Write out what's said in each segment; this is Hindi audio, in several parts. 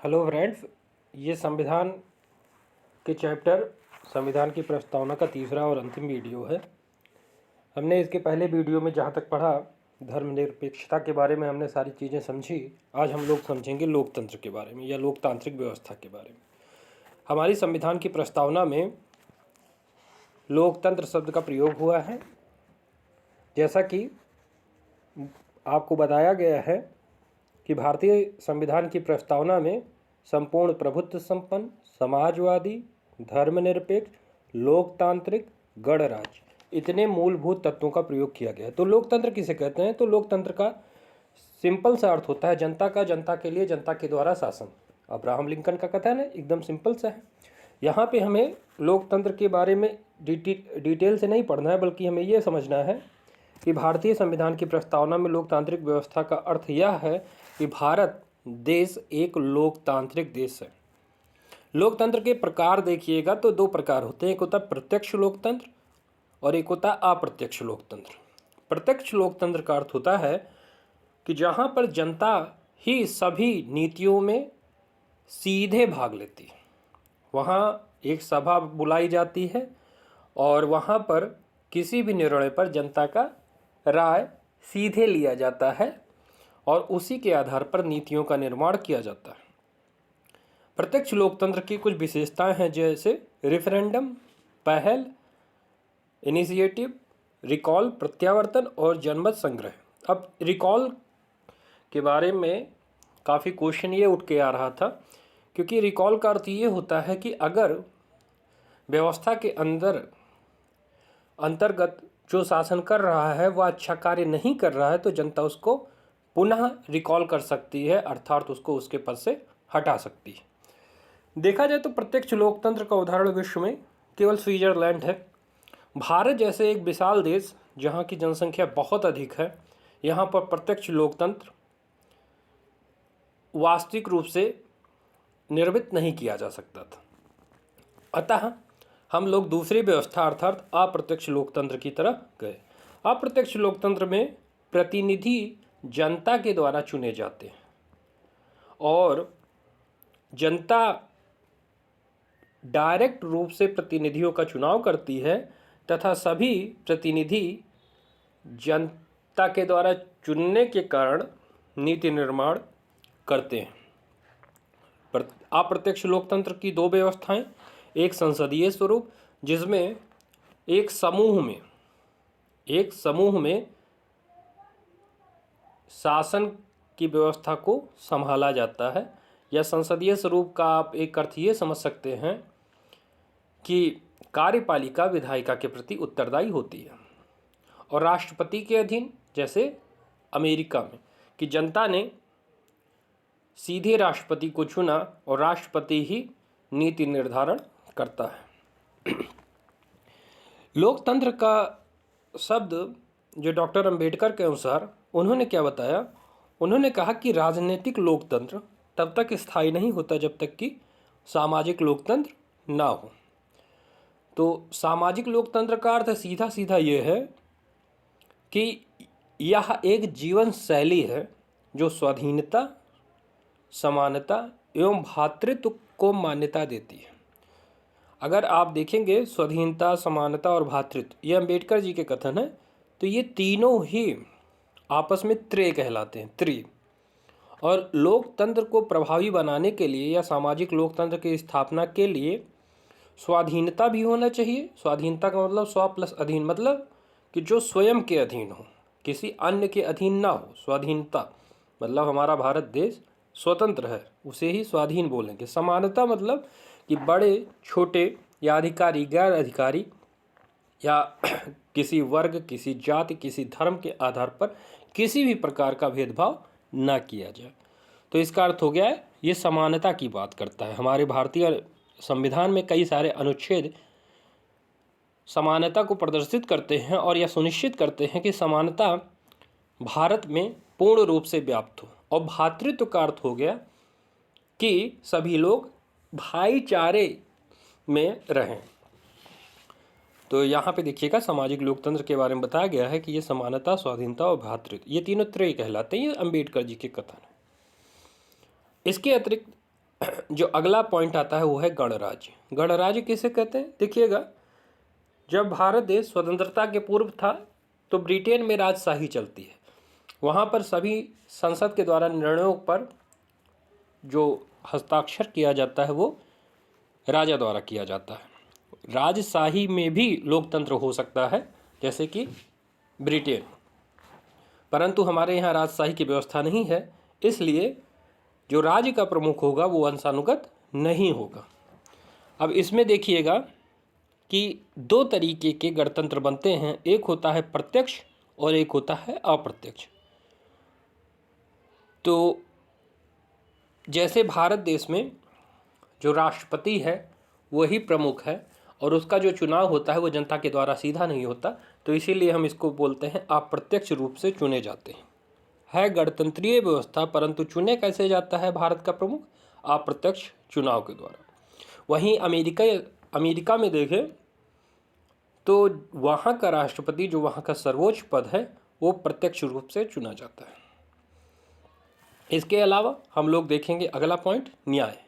हेलो फ्रेंड्स, ये संविधान के चैप्टर संविधान की प्रस्तावना का तीसरा और अंतिम वीडियो है। हमने इसके पहले वीडियो में जहाँ तक पढ़ा धर्मनिरपेक्षता के बारे में हमने सारी चीज़ें समझी। आज हम लोग समझेंगे लोकतंत्र के बारे में या लोकतांत्रिक व्यवस्था के बारे में। हमारी संविधान की प्रस्तावना में लोकतंत्र शब्द का प्रयोग हुआ है। जैसा कि आपको बताया गया है कि भारतीय संविधान की प्रस्तावना में संपूर्ण प्रभुत्व संपन्न, समाजवादी, धर्मनिरपेक्ष, लोकतांत्रिक, गणराज्य इतने मूलभूत तत्वों का प्रयोग किया गया है। तो लोकतंत्र किसे कहते हैं? तो लोकतंत्र का सिंपल सा अर्थ होता है जनता का, जनता के लिए, जनता के द्वारा शासन। अब्राहम लिंकन का कथन है, एकदम सिंपल सा है। यहाँ पे हमें लोकतंत्र के बारे में डिटेल से नहीं पढ़ना है, बल्कि हमें ये समझना है कि भारतीय संविधान की प्रस्तावना में लोकतांत्रिक व्यवस्था का अर्थ यह है कि भारत देश एक लोकतांत्रिक देश है। लोकतंत्र के प्रकार देखिएगा तो दो प्रकार होते हैं, एक होता है प्रत्यक्ष लोकतंत्र और एक होता है अप्रत्यक्ष लोकतंत्र। प्रत्यक्ष लोकतंत्र का अर्थ होता है कि जहाँ पर जनता ही सभी नीतियों में सीधे भाग लेती है। वहाँ एक सभा बुलाई जाती है और वहाँ पर किसी भी निर्णय पर जनता का राय सीधे लिया जाता है और उसी के आधार पर नीतियों का निर्माण किया जाता है। प्रत्यक्ष लोकतंत्र की कुछ विशेषताएं हैं, जैसे रेफरेंडम, पहल, इनिशिएटिव, रिकॉल, प्रत्यावर्तन और जनमत संग्रह। अब रिकॉल के बारे में काफ़ी क्वेश्चन ये उठ के आ रहा था, क्योंकि रिकॉल का अर्थ ये होता है कि अगर व्यवस्था के अंतर्गत जो शासन कर रहा है वह अच्छा कार्य नहीं कर रहा है तो जनता उसको पुनः रिकॉल कर सकती है, अर्थात उसको उसके पद से हटा सकती है। देखा जाए तो प्रत्यक्ष लोकतंत्र का उदाहरण विश्व में केवल स्विट्जरलैंड है। भारत जैसे एक विशाल देश जहाँ की जनसंख्या बहुत अधिक है, यहाँ पर प्रत्यक्ष लोकतंत्र वास्तविक रूप से निर्मित नहीं किया जा सकता था। अतः हम लोग दूसरी व्यवस्था अर्थात अप्रत्यक्ष लोकतंत्र की तरफ गए। अप्रत्यक्ष लोकतंत्र में प्रतिनिधि जनता के द्वारा चुने जाते हैं और जनता डायरेक्ट रूप से प्रतिनिधियों का चुनाव करती है तथा सभी प्रतिनिधि जनता के द्वारा चुनने के कारण नीति निर्माण करते हैं। अप्रत्यक्ष लोकतंत्र की दो व्यवस्थाएं, एक संसदीय स्वरूप जिसमें एक समूह में शासन की व्यवस्था को संभाला जाता है, या संसदीय स्वरूप का आप एक अर्थ ये समझ सकते हैं कि कार्यपालिका विधायिका के प्रति उत्तरदायी होती है, और राष्ट्रपति के अधीन जैसे अमेरिका में कि जनता ने सीधे राष्ट्रपति को चुना और राष्ट्रपति ही नीति निर्धारण करता है। लोकतंत्र का शब्द जो डॉक्टर अंबेडकर के अनुसार उन्होंने क्या बताया, उन्होंने कहा कि राजनीतिक लोकतंत्र तब तक स्थायी नहीं होता जब तक कि सामाजिक लोकतंत्र ना हो। तो सामाजिक लोकतंत्र का अर्थ सीधा सीधा ये है कि यह एक जीवन शैली है जो स्वाधीनता, समानता एवं भ्रातृत्व को मान्यता देती है। अगर आप देखेंगे स्वाधीनता, समानता और भ्रातृत्व, ये अंबेडकर जी के कथन है, तो ये तीनों ही आपस में त्रे कहलाते हैं, त्रि। और लोकतंत्र को प्रभावी बनाने के लिए या सामाजिक लोकतंत्र की स्थापना के लिए स्वाधीनता भी होना चाहिए। स्वाधीनता का मतलब स्व प्लस अधीन, मतलब कि जो स्वयं के अधीन हो, किसी अन्य के अधीन ना हो। स्वाधीनता मतलब हमारा भारत देश स्वतंत्र है, उसे ही स्वाधीन बोलेंगे। समानता मतलब कि बड़े छोटे या अधिकारी गैर अधिकारी या किसी वर्ग, किसी जाति, किसी धर्म के आधार पर किसी भी प्रकार का भेदभाव ना किया जाए। तो इसका अर्थ हो गया है, ये समानता की बात करता है। हमारे भारतीय संविधान में कई सारे अनुच्छेद समानता को प्रदर्शित करते हैं और यह सुनिश्चित करते हैं कि समानता भारत में पूर्ण रूप से व्याप्त हो। और भ्रातृत्व का अर्थ हो गया कि सभी लोग भाईचारे में रहें। तो यहाँ पे देखिएगा सामाजिक लोकतंत्र के बारे में बताया गया है कि ये समानता, स्वाधीनता और भ्रातृत्व ये तीनों त्रय कहलाते हैं। ये अंबेडकर जी के कथन है। इसके अतिरिक्त जो अगला पॉइंट आता है वो है गणराज्य। गणराज्य किसे कहते हैं? देखिएगा, जब भारत देश स्वतंत्रता के पूर्व था तो ब्रिटेन में राजशाही चलती है। वहाँ पर सभी संसद के द्वारा निर्णयों पर जो हस्ताक्षर किया जाता है वो राजा द्वारा किया जाता है। राजशाही में भी लोकतंत्र हो सकता है जैसे कि ब्रिटेन, परंतु हमारे यहाँ राजशाही की व्यवस्था नहीं है, इसलिए जो राज्य का प्रमुख होगा वो वंशानुगत नहीं होगा। अब इसमें देखिएगा कि दो तरीके के गणतंत्र बनते हैं, एक होता है प्रत्यक्ष और एक होता है अप्रत्यक्ष। तो जैसे भारत देश में जो राष्ट्रपति है वही प्रमुख है और उसका जो चुनाव होता है वो जनता के द्वारा सीधा नहीं होता, तो इसीलिए हम इसको बोलते हैं अप्रत्यक्ष रूप से चुने जाते हैं। है गणतंत्रीय व्यवस्था, परंतु चुने कैसे जाता है भारत का प्रमुख? अप्रत्यक्ष चुनाव के द्वारा। वहीं अमेरिका में देखें तो वहाँ का राष्ट्रपति, जो वहाँ का सर्वोच्च पद है, वो प्रत्यक्ष रूप से चुना जाता है। इसके अलावा हम लोग देखेंगे अगला पॉइंट, न्याय।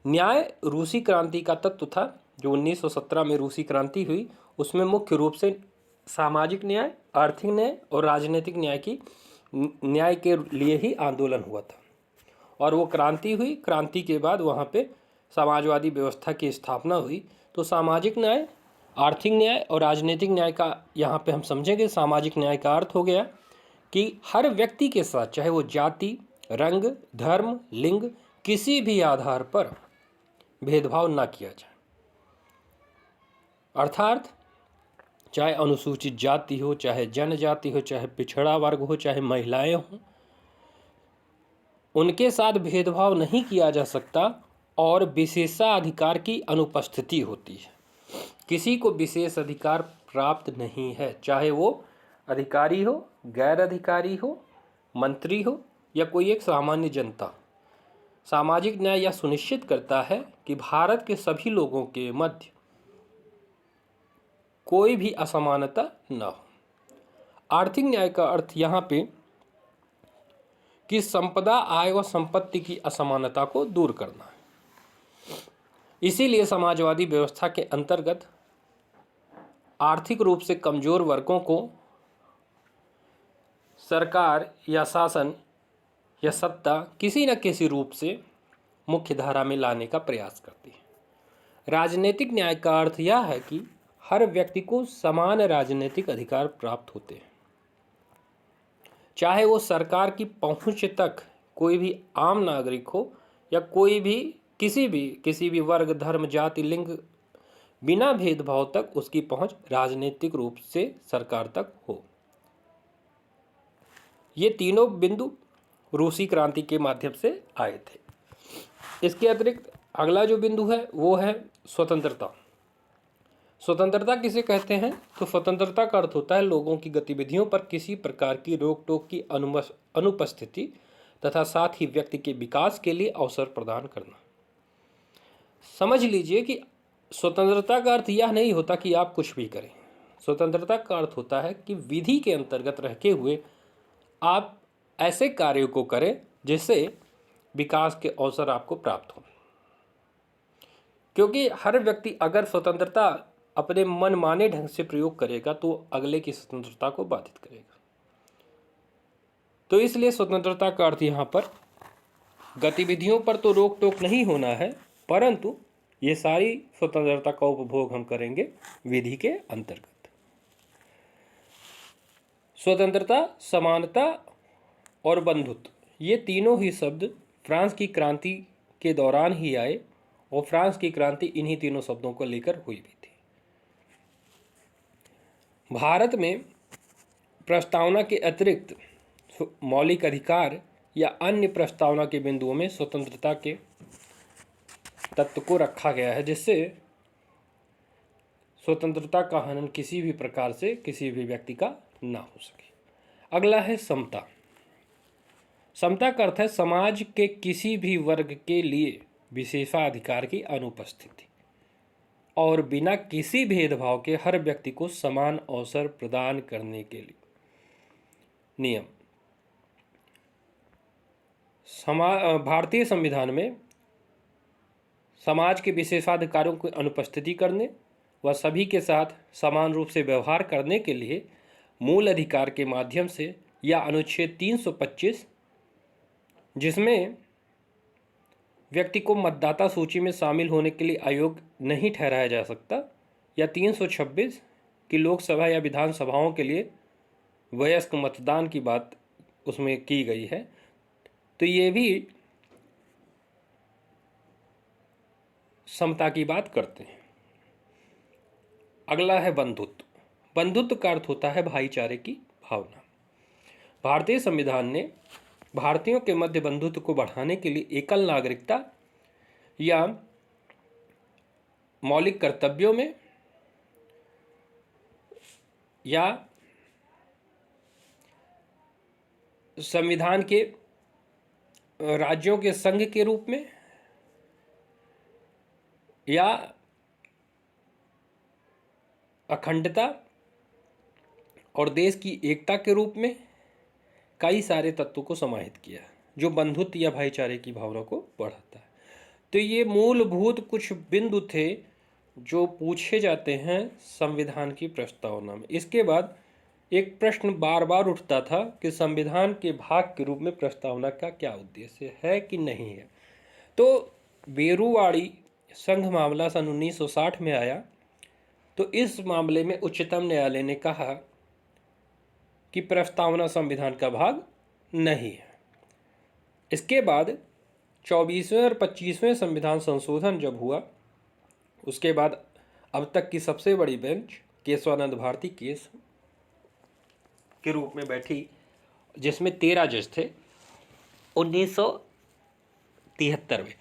न्याय रूसी क्रांति का तत्व था। जो 1917 में रूसी क्रांति हुई उसमें मुख्य रूप से सामाजिक न्याय, आर्थिक न्याय और राजनीतिक न्याय के लिए ही आंदोलन हुआ था। और वो क्रांति हुई, क्रांति के बाद वहाँ पे समाजवादी व्यवस्था की स्थापना हुई। तो सामाजिक न्याय, आर्थिक न्याय और राजनीतिक न्याय का यहाँ पे हम समझेंगे। सामाजिक न्याय का अर्थ हो गया कि हर व्यक्ति के साथ, चाहे वो जाति, रंग, धर्म, लिंग, किसी भी आधार पर भेदभाव ना किया जाए। अर्थात चाहे अनुसूचित जाति हो, चाहे जनजाति हो, चाहे पिछड़ा वर्ग हो, चाहे महिलाएं हों, उनके साथ भेदभाव नहीं किया जा सकता और विशेषाधिकार की अनुपस्थिति होती है। किसी को विशेष अधिकार प्राप्त नहीं है, चाहे वो अधिकारी हो, गैर अधिकारी हो, मंत्री हो या कोई एक सामान्य जनता। सामाजिक न्याय यह सुनिश्चित करता है कि भारत के सभी लोगों के मध्य कोई भी असमानता न हो। आर्थिक न्याय का अर्थ यहाँ पे कि संपदा, आय व संपत्ति की असमानता को दूर करना है। इसीलिए समाजवादी व्यवस्था के अंतर्गत आर्थिक रूप से कमजोर वर्गों को सरकार या शासन या सत्ता किसी न किसी रूप से मुख्य धारा में लाने का प्रयास करती है। राजनीतिक न्याय का अर्थ यह है कि हर व्यक्ति को समान राजनीतिक अधिकार प्राप्त होते हैं, चाहे वो सरकार की पहुंच तक कोई भी आम नागरिक हो या कोई भी किसी भी वर्ग, धर्म, जाति, लिंग, बिना भेदभाव तक उसकी पहुंच राजनीतिक रूप से सरकार तक हो। ये तीनों बिंदु रूसी क्रांति के माध्यम से आए थे। इसके अतिरिक्त अगला जो बिंदु है वो है स्वतंत्रता। स्वतंत्रता किसे कहते हैं? तो स्वतंत्रता का अर्थ होता है लोगों की गतिविधियों पर किसी प्रकार की रोक टोक की अनुपस्थिति तथा साथ ही व्यक्ति के विकास के लिए अवसर प्रदान करना। समझ लीजिए कि स्वतंत्रता का अर्थ यह नहीं होता कि आप कुछ भी करें। स्वतंत्रता का अर्थ होता है कि विधि के अंतर्गत रहते हुए आप ऐसे कार्यों को करें जिससे विकास के अवसर आपको प्राप्त हो। क्योंकि हर व्यक्ति अगर स्वतंत्रता अपने मन माने ढंग से प्रयोग करेगा तो अगले की स्वतंत्रता को बाधित करेगा। तो इसलिए स्वतंत्रता का अर्थ यहाँ पर गतिविधियों पर तो रोक टोक नहीं होना है, परंतु ये सारी स्वतंत्रता का उपभोग हम करेंगे विधि के अंतर्गत। स्वतंत्रता, समानता और बंधुत्व, ये तीनों ही शब्द फ्रांस की क्रांति के दौरान ही आए और फ्रांस की क्रांति इन्हीं तीनों शब्दों को लेकर हुई भी थी। भारत में प्रस्तावना के अतिरिक्त मौलिक अधिकार या अन्य प्रस्तावना के बिंदुओं में स्वतंत्रता के तत्व को रखा गया है, जिससे स्वतंत्रता का हनन किसी भी प्रकार से किसी भी व्यक्ति का ना हो सके। अगला है समता। समता का अर्थ है समाज के किसी भी वर्ग के लिए विशेषाधिकार की अनुपस्थिति और बिना किसी भेदभाव के हर व्यक्ति को समान अवसर प्रदान करने के लिए नियम। भारतीय संविधान में समाज के विशेषाधिकारों की अनुपस्थिति करने व सभी के साथ समान रूप से व्यवहार करने के लिए मूल अधिकार के माध्यम से या अनुच्छेद 325 जिसमें व्यक्ति को मतदाता सूची में शामिल होने के लिए अयोग्य नहीं ठहराया जा सकता, या 326 की लोकसभा या विधानसभाओं के लिए वयस्क मतदान की बात उसमें की गई है। तो ये भी समता की बात करते हैं। अगला है बंधुत्व। बंधुत्व का अर्थ होता है भाईचारे की भावना। भारतीय संविधान ने भारतीयों के मध्य बंधुत्व को बढ़ाने के लिए एकल नागरिकता या मौलिक कर्तव्यों में या संविधान के राज्यों के संघ के रूप में या अखंडता और देश की एकता के रूप में कई सारे तत्वों को समाहित किया जो बंधुत्व या भाईचारे की भावना को बढ़ाता है। तो ये मूलभूत कुछ बिंदु थे जो पूछे जाते हैं संविधान की प्रस्तावना में। इसके बाद एक प्रश्न बार बार उठता था कि संविधान के भाग के रूप में प्रस्तावना का क्या उद्देश्य है कि नहीं है। तो बेरुवाड़ी संघ मामला सन 1960 में आया, तो इस मामले में उच्चतम न्यायालय ने कहा कि प्रस्तावना संविधान का भाग नहीं है। इसके बाद 24वें और 25वें संविधान संशोधन जब हुआ, उसके बाद अब तक की सबसे बड़ी बेंच केशवानंद भारती केस के रूप में बैठी, जिसमें 13 जज थे 1973 में।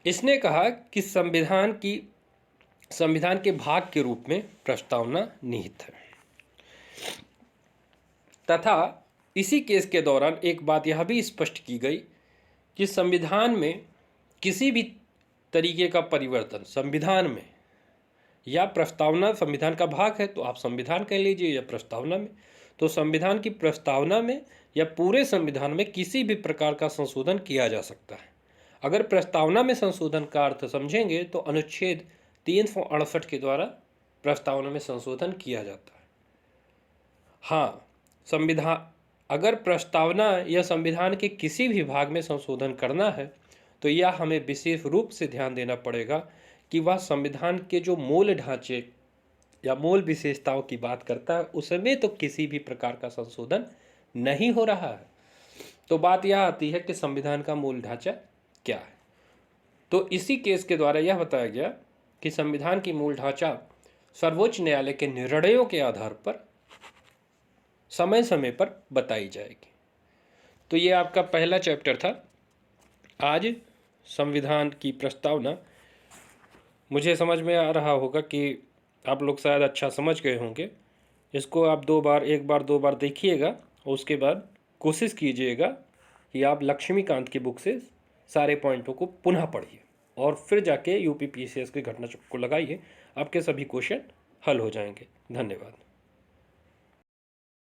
इसने कहा कि संविधान के भाग के रूप में प्रस्तावना निहित है, तथा इसी केस के दौरान एक बात यह भी स्पष्ट की गई कि संविधान में किसी भी तरीके का परिवर्तन संविधान में या प्रस्तावना संविधान का भाग है तो आप संविधान कह लीजिए या प्रस्तावना में, तो संविधान की प्रस्तावना में या पूरे संविधान में किसी भी प्रकार का संशोधन किया जा सकता है। अगर प्रस्तावना में संशोधन का अर्थ समझेंगे तो अनुच्छेद 368 के द्वारा प्रस्तावना में संशोधन किया जाता है। हाँ, अगर प्रस्तावना या संविधान के किसी भी भाग में संशोधन करना है तो यह हमें विशेष रूप से ध्यान देना पड़ेगा कि वह संविधान के जो मूल ढांचे या मूल विशेषताओं की बात करता है उसमें तो किसी भी प्रकार का संशोधन नहीं हो रहा है। तो बात यह आती है कि संविधान का मूल ढांचा क्या है। तो इसी केस के द्वारा यह बताया गया कि संविधान की मूल ढांचा सर्वोच्च न्यायालय के निर्णयों के आधार पर समय समय पर बताई जाएगी। तो ये आपका पहला चैप्टर था आज, संविधान की प्रस्तावना। मुझे समझ में आ रहा होगा कि आप लोग शायद अच्छा समझ गए होंगे। इसको आप एक बार दो बार देखिएगा और उसके बाद कोशिश कीजिएगा कि आप लक्ष्मीकांत की बुक से सारे पॉइंटों को पुनः पढ़िए और फिर जाके यूपी पीसीएस के घटना चक्र को लगाइए। आपके सभी क्वेश्चन हल हो जाएंगे। धन्यवाद।